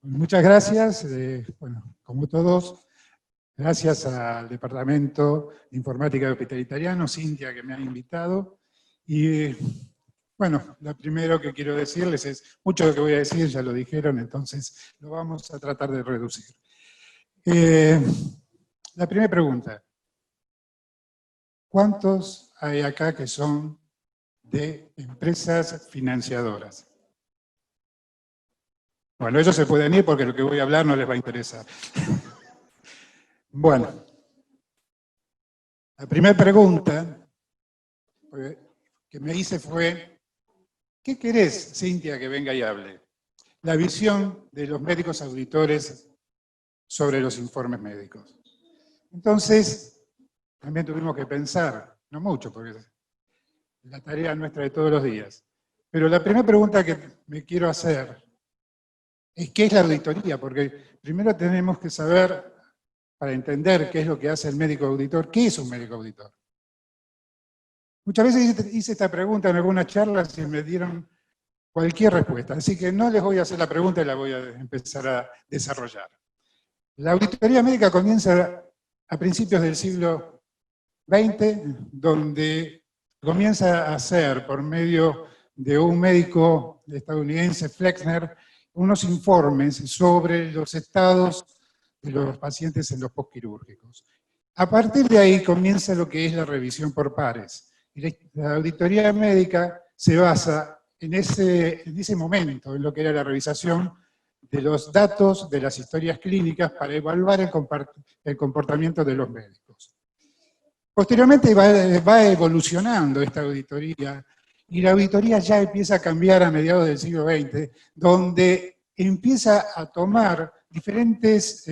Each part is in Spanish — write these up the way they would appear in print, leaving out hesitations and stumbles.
Muchas gracias. Bueno, como todos, gracias al Departamento de Informática de Hospital Italiano, Cintia, que me ha invitado. Y bueno, lo primero que quiero decirles es, mucho de lo que voy a decir ya lo dijeron, entonces lo vamos a tratar de reducir. La primera pregunta. ¿Cuántos hay acá que son de empresas financiadoras? Bueno, ellos se pueden ir porque lo que voy a hablar no les va a interesar. Bueno, la primera pregunta que me hice fue, ¿qué querés, Cintia, que venga y hable? La visión de los médicos auditores sobre los informes médicos. Entonces, también tuvimos que pensar, no mucho, porque es la tarea nuestra de todos los días, pero la primera pregunta que me quiero hacer es ¿qué es la auditoría? Porque primero tenemos que saber, para entender qué es lo que hace el médico auditor, ¿qué es un médico auditor? Muchas veces hice esta pregunta en algunas charlas y me dieron cualquier respuesta, así que no les voy a hacer la pregunta y la voy a empezar a desarrollar. La auditoría médica comienza a principios del siglo XX, donde comienza a hacer, por medio de un médico estadounidense, Flexner, unos informes sobre los estados de los pacientes en los postquirúrgicos. A partir de ahí comienza lo que es la revisión por pares. Y la auditoría médica se basa en ese momento, en lo que era la revisación de los datos de las historias clínicas para evaluar el comportamiento de los médicos. Posteriormente va evolucionando esta auditoría, y la auditoría ya empieza a cambiar a mediados del siglo XX, donde empieza a tomar diferentes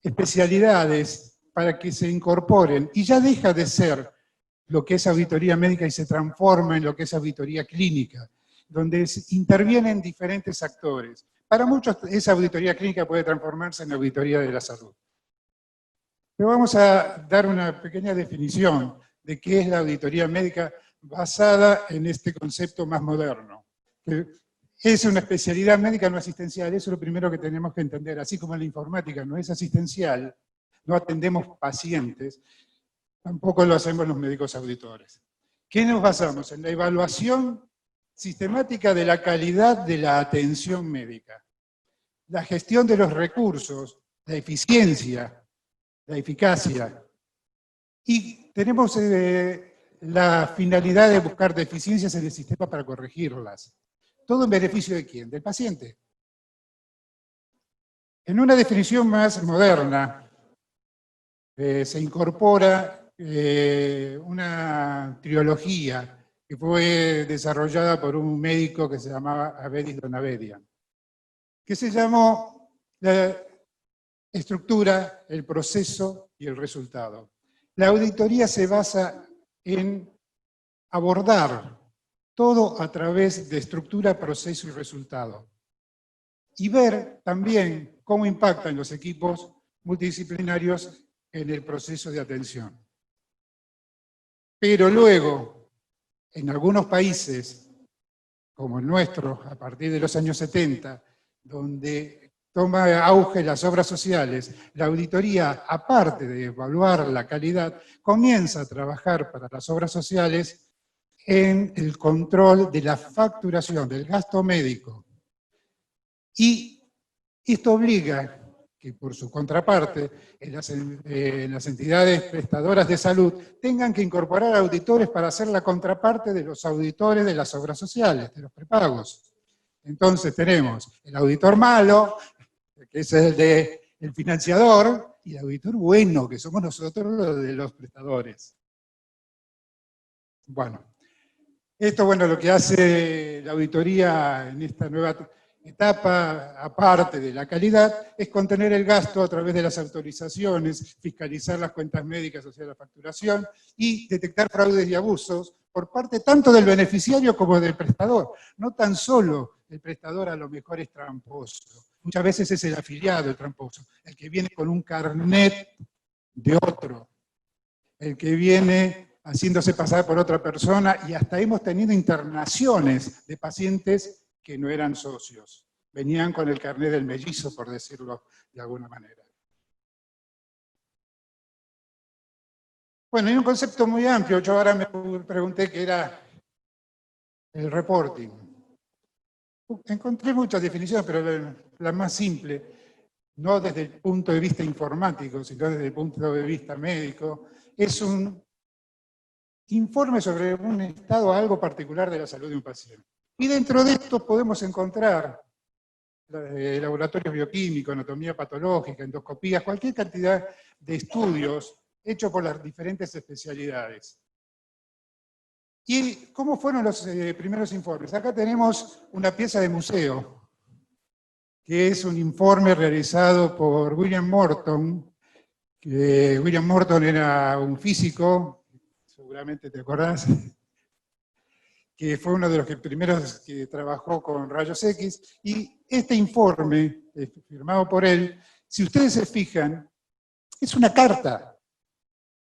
especialidades para que se incorporen, y ya deja de ser lo que es auditoría médica y se transforma en lo que es auditoría clínica, donde intervienen diferentes actores. Para muchos esa auditoría clínica puede transformarse en auditoría de la salud. Pero vamos a dar una pequeña definición de qué es la auditoría médica basada en este concepto más moderno. Es una especialidad médica no asistencial, eso es lo primero que tenemos que entender. Así como la informática no es asistencial, no atendemos pacientes, tampoco lo hacemos los médicos auditores. ¿Qué nos basamos? En la evaluación sistemática de la calidad de la atención médica, la gestión de los recursos, la eficiencia, la eficacia. Y tenemos la finalidad de buscar deficiencias en el sistema para corregirlas. ¿Todo en beneficio de quién? Del paciente. En una definición más moderna, se incorpora una trilogía que fue desarrollada por un médico que se llamaba Avedis Donabedian, que se llamó la estructura, el proceso y el resultado. La auditoría se basa en abordar todo a través de estructura, proceso y resultado. Y ver también cómo impactan los equipos multidisciplinarios en el proceso de atención. Pero luego, en algunos países, como el nuestro, a partir de los años 70, donde toma auge las obras sociales, la auditoría, aparte de evaluar la calidad, comienza a trabajar para las obras sociales en el control de la facturación, del gasto médico. Y esto obliga que por su contraparte, en las entidades prestadoras de salud, tengan que incorporar auditores para hacer la contraparte de los auditores de las obras sociales, de los prepagos. Entonces tenemos el auditor malo, que es el del financiador, y el auditor bueno, que somos nosotros los de los prestadores. Bueno, esto, lo que hace la auditoría en esta nueva etapa, aparte de la calidad, es contener el gasto a través de las autorizaciones, fiscalizar las cuentas médicas, o sea, la facturación, y detectar fraudes y abusos por parte tanto del beneficiario como del prestador. No tan solo el prestador a lo mejor es tramposo, muchas veces es el afiliado el tramposo, el que viene con un carnet de otro, el que viene haciéndose pasar por otra persona, y hasta hemos tenido internaciones de pacientes que no eran socios. venían con el carnet del mellizo, por decirlo de alguna manera. Bueno, hay un concepto muy amplio. Yo ahora me pregunté qué era el reporting. Encontré muchas definiciones, pero la más simple, no desde el punto de vista informático, sino desde el punto de vista médico, es un informe sobre un estado algo particular de la salud de un paciente. Y dentro de esto podemos encontrar laboratorios bioquímicos, anatomía patológica, endoscopías, cualquier cantidad de estudios hechos por las diferentes especialidades. ¿Y cómo fueron los primeros informes? Acá tenemos una pieza de museo, que es un informe realizado por William Morton. William Morton era un físico, seguramente te acordás, que fue uno de los primeros que trabajó con rayos X, y este informe, firmado por él, si ustedes se fijan, es una carta.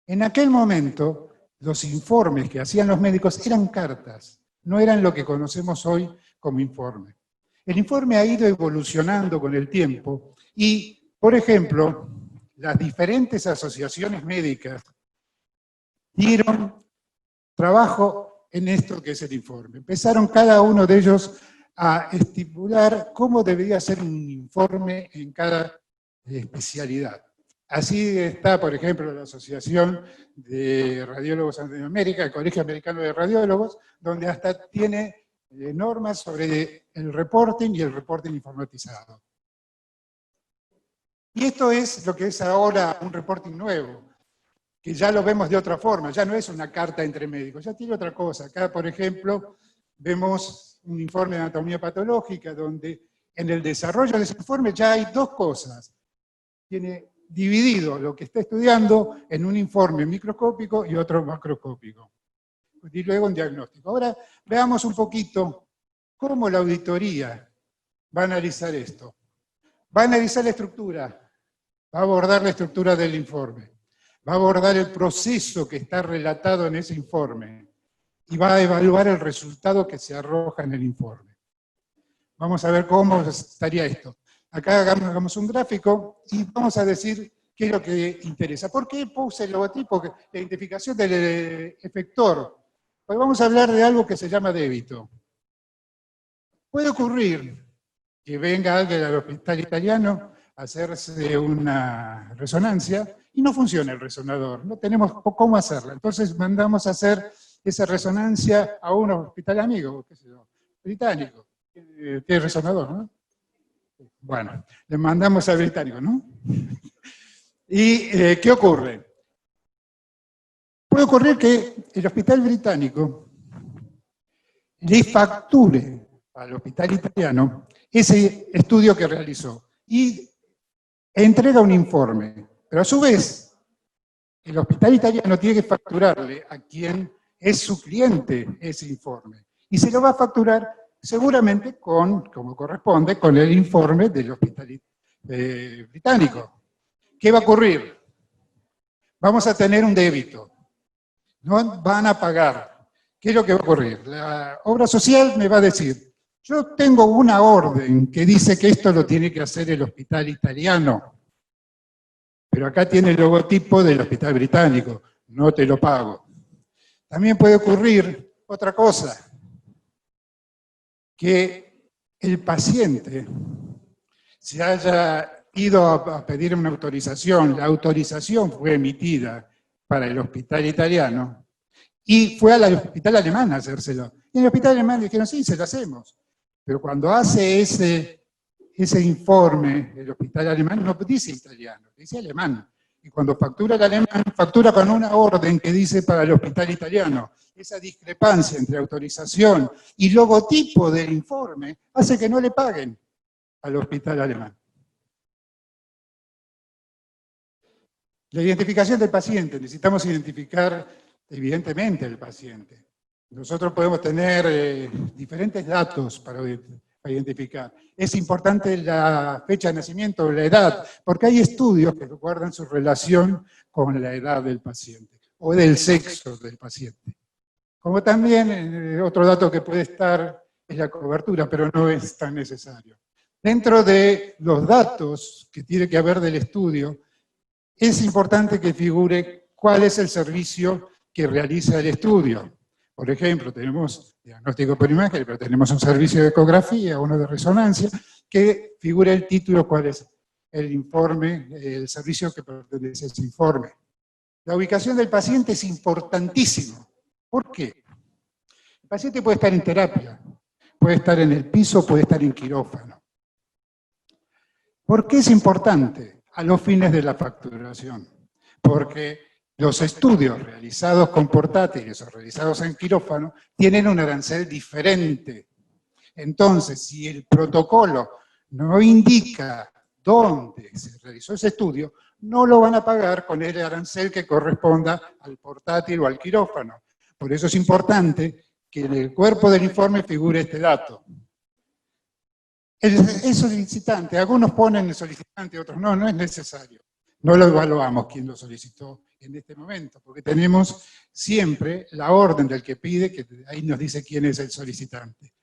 En aquel momento, los informes que hacían los médicos eran cartas, no eran lo que conocemos hoy como informe. El informe ha ido evolucionando con el tiempo y, por ejemplo, las diferentes asociaciones médicas dieron trabajo en esto que es el informe. Empezaron cada uno de ellos a estipular cómo debería ser un informe en cada especialidad. Así está, por ejemplo, la Asociación de Radiólogos de América, el Colegio Americano de Radiólogos, donde hasta tiene normas sobre el reporting y el reporting informatizado. Y esto es lo que es ahora un reporting nuevo, que ya lo vemos de otra forma, ya no es una carta entre médicos, ya tiene otra cosa. Acá, por ejemplo, vemos un informe de anatomía patológica, donde en el desarrollo de ese informe ya hay dos cosas. Tiene dividido lo que está estudiando en un informe microscópico y otro macroscópico. Y luego un diagnóstico. Ahora veamos un poquito cómo la auditoría va a analizar esto. Va a analizar la estructura, va a abordar la estructura del informe, va a abordar el proceso que está relatado en ese informe y va a evaluar el resultado que se arroja en el informe. Vamos a ver cómo estaría esto. Acá hagamos un gráfico y vamos a decir qué es lo que interesa. ¿Por qué puse el logotipo? La identificación del efector. Hoy vamos a hablar de algo que se llama débito. Puede ocurrir que venga alguien al hospital italiano a hacerse una resonancia y no funciona el resonador, no tenemos cómo hacerla. Entonces mandamos a hacer esa resonancia a un hospital amigo, qué sé yo, británico, que tiene resonador, ¿no? Bueno, le mandamos al británico, ¿no? ¿Y qué ocurre? Puede ocurrir que el hospital británico le facture al hospital italiano ese estudio que realizó y entrega un informe. Pero a su vez, el hospital italiano tiene que facturarle a quien es su cliente ese informe. Y se lo va a facturar seguramente como corresponde, con el informe del hospital británico. ¿Qué va a ocurrir? Vamos a tener un débito. No van a pagar. ¿Qué es lo que va a ocurrir? La obra social me va a decir, yo tengo una orden que dice que esto lo tiene que hacer el hospital italiano, pero acá tiene el logotipo del hospital británico, no te lo pago. También puede ocurrir otra cosa, que el paciente se haya ido a pedir una autorización, la autorización fue emitida para el hospital italiano y fue al hospital alemán a hacérselo. Y en el hospital alemán dijeron, sí, se lo hacemos. Pero cuando hace ese informe, el hospital alemán no dice italiano, dice alemán. Y cuando factura el alemán, factura con una orden que dice para el hospital italiano. Esa discrepancia entre autorización y logotipo del informe hace que no le paguen al hospital alemán. La identificación del paciente. Necesitamos identificar, evidentemente, el paciente. Nosotros podemos tener diferentes datos para identificar. Es importante la fecha de nacimiento, la edad, porque hay estudios que guardan su relación con la edad del paciente o del sexo del paciente. Como también otro dato que puede estar es la cobertura, pero no es tan necesario. Dentro de los datos que tiene que haber del estudio, es importante que figure cuál es el servicio que realiza el estudio. Por ejemplo, tenemos diagnóstico por imagen, pero tenemos un servicio de ecografía, uno de resonancia, que figure el título, cuál es el informe, el servicio que pertenece a ese informe. La ubicación del paciente es importantísimo. ¿Por qué? El paciente puede estar en terapia, puede estar en el piso, puede estar en quirófano. ¿Por qué es importante? A los fines de la facturación. Porque los estudios realizados con portátiles o realizados en quirófano tienen un arancel diferente. Entonces, si el protocolo no indica dónde se realizó ese estudio, no lo van a pagar con el arancel que corresponda al portátil o al quirófano. Por eso es importante que en el cuerpo del informe figure este dato. Es solicitante, algunos ponen el solicitante, otros no, no es necesario. No lo evaluamos quién lo solicitó en este momento, porque tenemos siempre la orden del que pide, que ahí nos dice quién es el solicitante.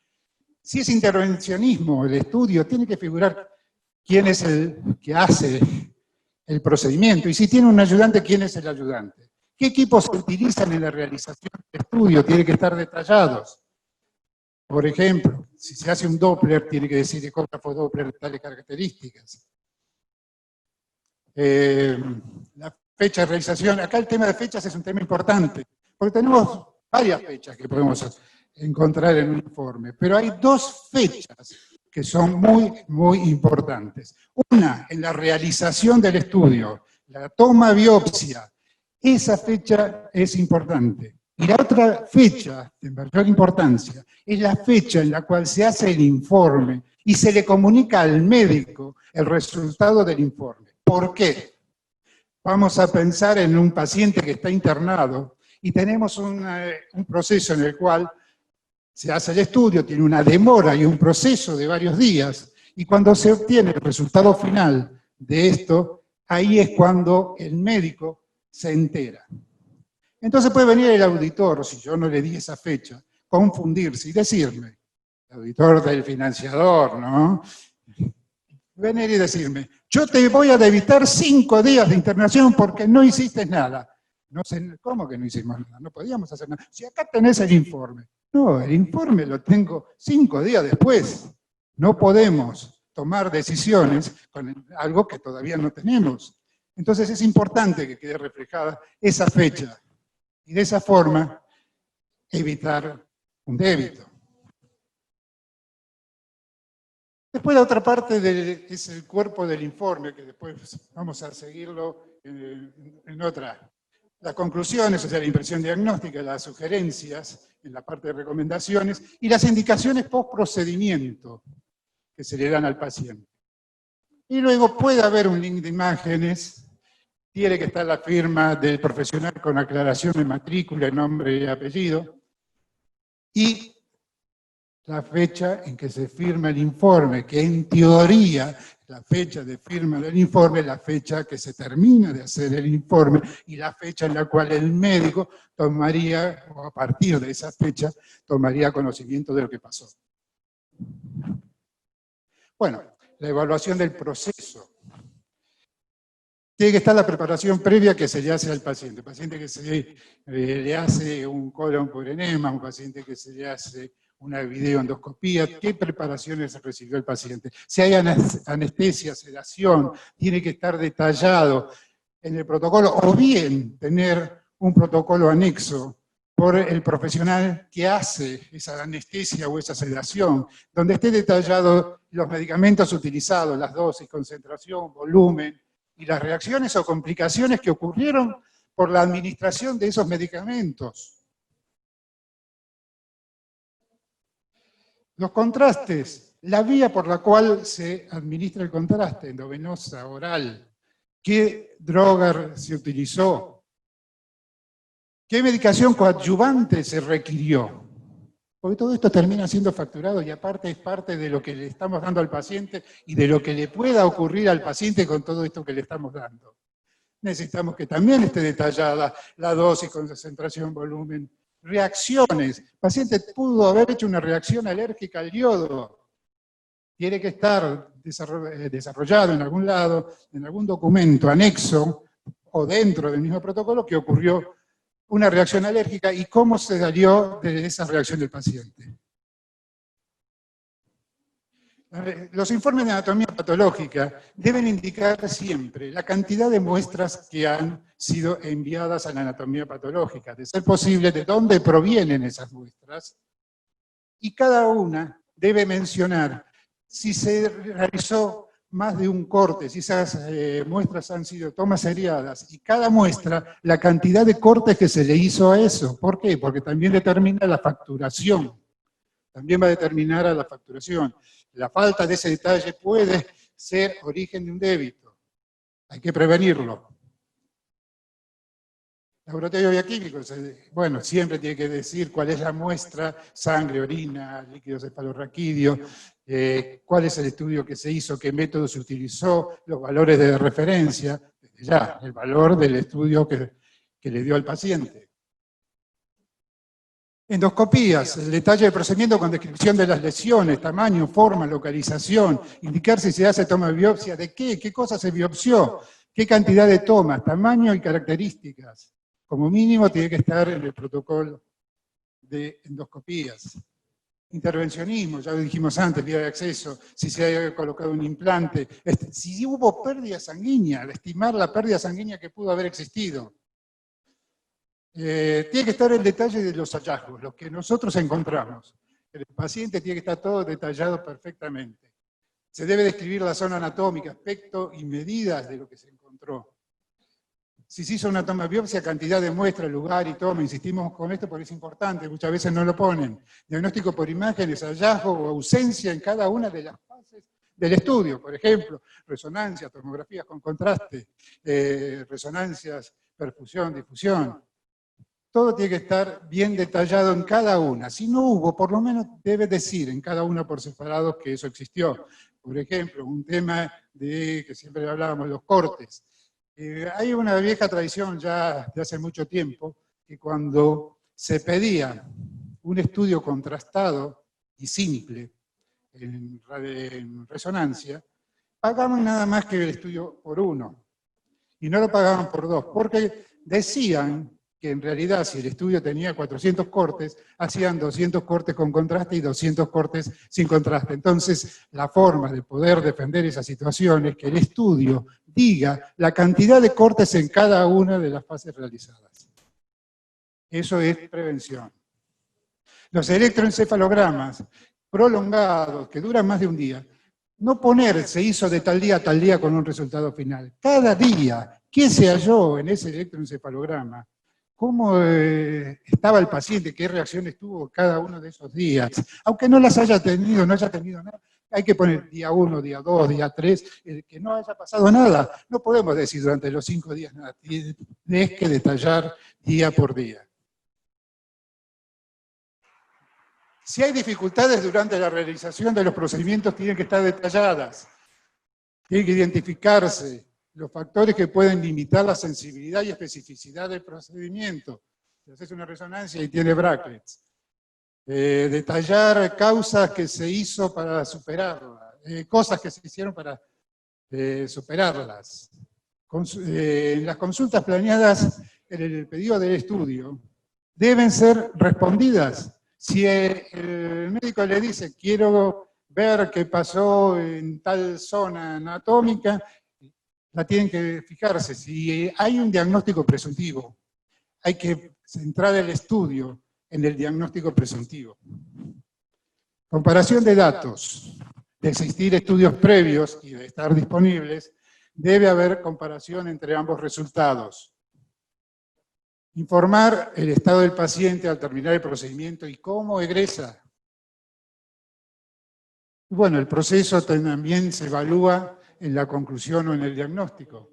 Si es intervencionismo el estudio, tiene que figurar quién es el que hace el procedimiento, y si tiene un ayudante, quién es el ayudante. ¿Qué equipos se utilizan en la realización del estudio? Tiene que estar detallados. Por ejemplo, si se hace un Doppler, tiene que decir ecógrafo Doppler de tales características. La fecha de realización, acá el tema de fechas es un tema importante, porque tenemos varias fechas que podemos encontrar en un informe, pero hay dos fechas que son muy importantes. Una, en la realización del estudio, la toma biopsia, esa fecha es importante. Y la otra fecha, de mayor importancia, es la fecha en la cual se hace el informe y se le comunica al médico el resultado del informe. ¿Por qué? Vamos a pensar en un paciente que está internado y tenemos un proceso en el cual se hace el estudio, tiene una demora y un proceso de varios días, y cuando se obtiene el resultado final de esto, ahí es cuando el médico se entera. Entonces puede venir el auditor, si yo no le di esa fecha, confundirse y decirme, el auditor del financiador, ¿no? Venir y decirme, yo te voy a debitar 5 días de internación porque no hiciste nada. No sé, ¿cómo que no hicimos nada? No podíamos hacer nada. Si acá tenés el informe. No, el informe lo tengo 5 días después. No podemos tomar decisiones con algo que todavía no tenemos. Entonces es importante que quede reflejada esa fecha. Y de esa forma, evitar un débito. Después la otra parte es el cuerpo del informe, que después vamos a seguirlo en otra. Las conclusiones, o sea, la impresión diagnóstica, las sugerencias, en la parte de recomendaciones, y las indicaciones post-procedimiento que se le dan al paciente. Y luego puede haber un link de imágenes. Tiene que estar la firma del profesional con aclaración de matrícula, nombre y apellido. Y la fecha en que se firma el informe, que en teoría la fecha de firma del informe es la fecha que se termina de hacer el informe y la fecha en la cual el médico tomaría, o a partir de esa fecha, tomaría conocimiento de lo que pasó. Bueno, la evaluación del proceso. Tiene que estar la preparación previa que se le hace al paciente. El paciente que se le hace un colon por enema, un paciente que se le hace una videoendoscopía, ¿qué preparaciones recibió el paciente? Si hay anestesia, sedación, tiene que estar detallado en el protocolo, o bien tener un protocolo anexo por el profesional que hace esa anestesia o esa sedación, donde esté detallado los medicamentos utilizados, las dosis, concentración, volumen, y las reacciones o complicaciones que ocurrieron por la administración de esos medicamentos. Los contrastes, la vía por la cual se administra el contraste, endovenosa, oral, qué droga se utilizó, qué medicación coadyuvante se requirió. Porque todo esto termina siendo facturado y aparte es parte de lo que le estamos dando al paciente y de lo que le pueda ocurrir al paciente con todo esto que le estamos dando. Necesitamos que también esté detallada la dosis, concentración, volumen, reacciones. El paciente pudo haber hecho una reacción alérgica al yodo. tiene que estar desarrollado en algún lado, en algún documento anexo o dentro del mismo protocolo que ocurrió una reacción alérgica y cómo se salió de esa reacción del paciente. Los informes de anatomía patológica deben indicar siempre la cantidad de muestras que han sido enviadas a la anatomía patológica, de ser posible, de dónde provienen esas muestras, y cada una debe mencionar si se realizó más de un corte, si esas muestras han sido tomas seriadas, y cada muestra la cantidad de cortes que se le hizo a eso. ¿Por qué? Porque también determina la facturación. También va a determinar a la facturación. La falta de ese detalle puede ser origen de un débito. Hay que prevenirlo. Laboratorio bioquímico, bueno, siempre tiene que decir cuál es la muestra, sangre, orina, líquido cefalorraquídeo, cuál es el estudio que se hizo, qué método se utilizó, los valores de referencia, ya, el valor del estudio que le dio al paciente. Endoscopías, el detalle del procedimiento con descripción de las lesiones, tamaño, forma, localización, indicar si se hace toma de biopsia, de qué cosa se biopsió, qué cantidad de tomas, tamaño y características. Como mínimo tiene que estar en el protocolo de endoscopías. Intervencionismo, ya lo dijimos antes, vía de acceso, si se ha colocado un implante, si hubo pérdida sanguínea, estimar la pérdida sanguínea que pudo haber existido. Tiene que estar el detalle de los hallazgos, los que nosotros encontramos. El paciente tiene que estar todo detallado perfectamente. Se debe describir la zona anatómica, aspecto y medidas de lo que se encontró. Si se hizo una toma de biopsia, cantidad de muestra, lugar y toma, insistimos con esto porque es importante, muchas veces no lo ponen. Diagnóstico por imágenes, hallazgo o ausencia en cada una de las fases del estudio, por ejemplo, resonancia, tomografías con contraste, resonancias, perfusión, difusión. Todo tiene que estar bien detallado en cada una. Si no hubo, por lo menos debe decir en cada una por separado que eso existió. Por ejemplo, un tema de que siempre hablábamos, los cortes. Hay una vieja tradición ya de hace mucho tiempo, que cuando se pedía un estudio contrastado y simple en resonancia, pagaban nada más que el estudio por uno, y no lo pagaban por dos, porque decían que en realidad si el estudio tenía 400 cortes, hacían 200 cortes con contraste y 200 cortes sin contraste. Entonces, la forma de poder defender esa situación es que el estudio diga la cantidad de cortes en cada una de las fases realizadas. Eso es prevención. Los electroencefalogramas prolongados, que duran más de un día, no poner se hizo de tal día a tal día con un resultado final. Cada día, ¿qué se halló en ese electroencefalograma? ¿Cómo estaba el paciente? ¿Qué reacciones tuvo cada uno de esos días? Aunque no las haya tenido, no haya tenido nada, hay que poner día 1, día 2, día 3, que no haya pasado nada. No podemos decir durante los 5 días nada, tienes que detallar día por día. Si hay dificultades durante la realización de los procedimientos, tienen que estar detalladas. Tienen que identificarse los factores que pueden limitar la sensibilidad y especificidad del procedimiento. Si haces una resonancia y tiene brackets. Detallar causas que se hizo para superarlas, cosas que se hicieron para superarlas. En las consultas planeadas en el pedido del estudio deben ser respondidas. Si el médico le dice, quiero ver qué pasó en tal zona anatómica, la tienen que fijarse. Si hay un diagnóstico presuntivo, hay que centrar el estudio en el diagnóstico presuntivo. Comparación de datos. De existir estudios previos y de estar disponibles, debe haber comparación entre ambos resultados. Informar el estado del paciente al terminar el procedimiento y cómo egresa. Bueno, el proceso también se evalúa en la conclusión o en el diagnóstico.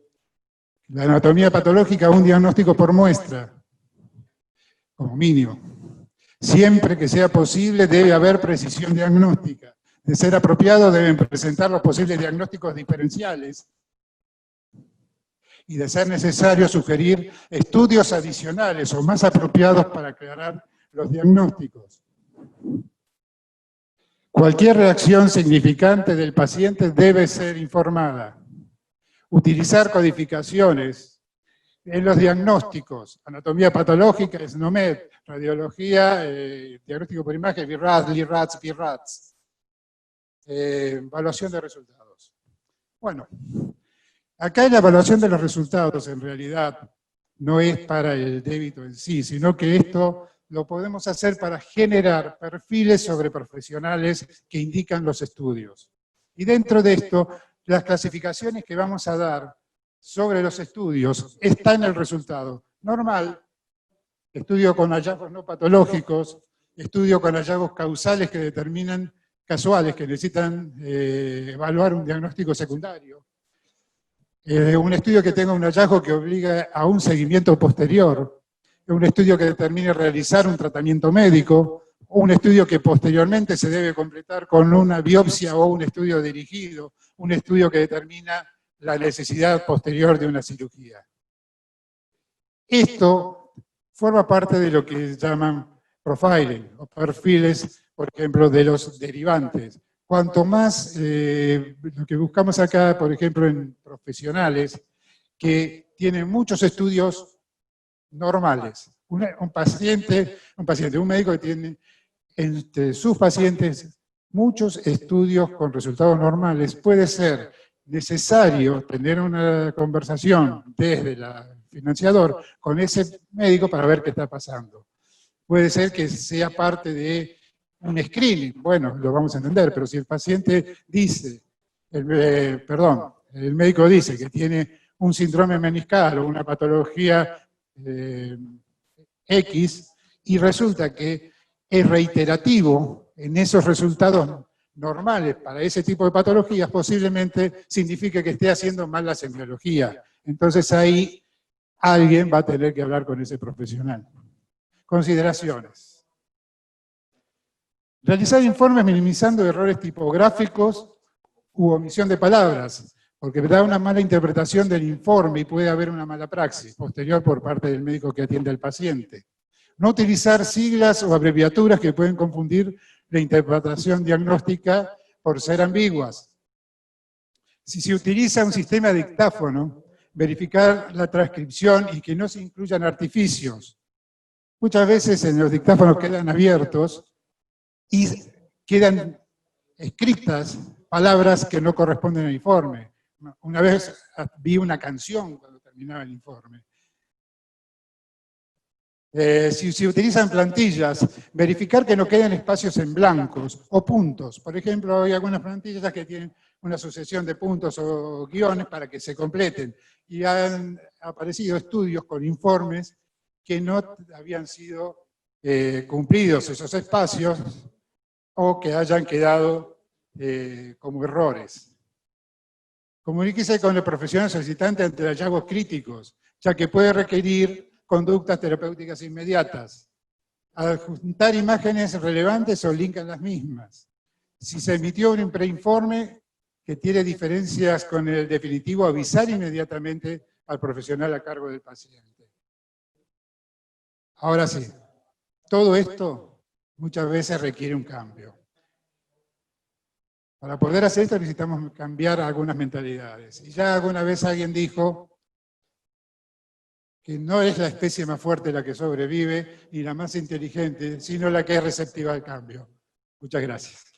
La anatomía patológica, un diagnóstico por muestra, como mínimo. Siempre que sea posible debe haber precisión diagnóstica. De ser apropiado deben presentar los posibles diagnósticos diferenciales. Y de ser necesario sugerir estudios adicionales o más apropiados para aclarar los diagnósticos. Cualquier reacción significante del paciente debe ser informada. Utilizar codificaciones en los diagnósticos, anatomía patológica, SNOMED, radiología, diagnóstico por imagen, BI-RADS, LI-RADS, BI-RADS. Evaluación de resultados. Bueno, acá la evaluación de los resultados en realidad no es para el débito en sí, sino que esto lo podemos hacer para generar perfiles sobre profesionales que indican los estudios. Y dentro de esto, las clasificaciones que vamos a dar sobre los estudios está en el resultado. Normal, estudio con hallazgos no patológicos, estudio con hallazgos causales que determinan, casuales, que necesitan evaluar un diagnóstico secundario. Un estudio que tenga un hallazgo que obliga a un seguimiento posterior, un estudio que determine realizar un tratamiento médico, o un estudio que posteriormente se debe completar con una biopsia o un estudio dirigido, un estudio que determina la necesidad posterior de una cirugía. Esto forma parte de lo que llaman profiling, o perfiles, por ejemplo, de los derivantes. Cuanto más, lo que buscamos acá, por ejemplo, en profesionales, que tienen muchos estudios normales. Un médico que tiene entre sus pacientes muchos estudios con resultados normales, puede ser necesario tener una conversación desde el financiador con ese médico para ver qué está pasando. Puede ser que sea parte de un screening, bueno, lo vamos a entender, pero si el paciente dice, el médico dice que tiene un síndrome meniscal o una patología X, y resulta que es reiterativo en esos resultados normales para ese tipo de patologías, posiblemente signifique que esté haciendo mal la semiología. Entonces ahí alguien va a tener que hablar con ese profesional. Consideraciones. Realizar informes minimizando errores tipográficos u omisión de palabras, porque da una mala interpretación del informe y puede haber una mala praxis posterior por parte del médico que atiende al paciente. No utilizar siglas o abreviaturas que pueden confundir la interpretación diagnóstica por ser ambiguas. Si se utiliza un sistema de dictáfono, verificar la transcripción y que no se incluyan artificios. Muchas veces en los dictáfonos quedan abiertos y quedan escritas palabras que no corresponden al informe. Una vez vi una canción cuando terminaba el informe. Si se utilizan plantillas, verificar que no queden espacios en blancos o puntos. Por ejemplo, hay algunas plantillas que tienen una sucesión de puntos o guiones para que se completen. Y han aparecido estudios con informes que no habían sido cumplidos esos espacios o que hayan quedado como errores. Comuníquese con el profesional solicitante ante hallazgos críticos, ya que puede requerir conductas terapéuticas inmediatas. Adjuntar imágenes relevantes o link en las mismas. Si se emitió un preinforme que tiene diferencias con el definitivo, avisar inmediatamente al profesional a cargo del paciente. Ahora sí, todo esto muchas veces requiere un cambio. Para poder hacer esto necesitamos cambiar algunas mentalidades. Y ya alguna vez alguien dijo que no es la especie más fuerte la que sobrevive, ni la más inteligente, sino la que es receptiva al cambio. Muchas gracias.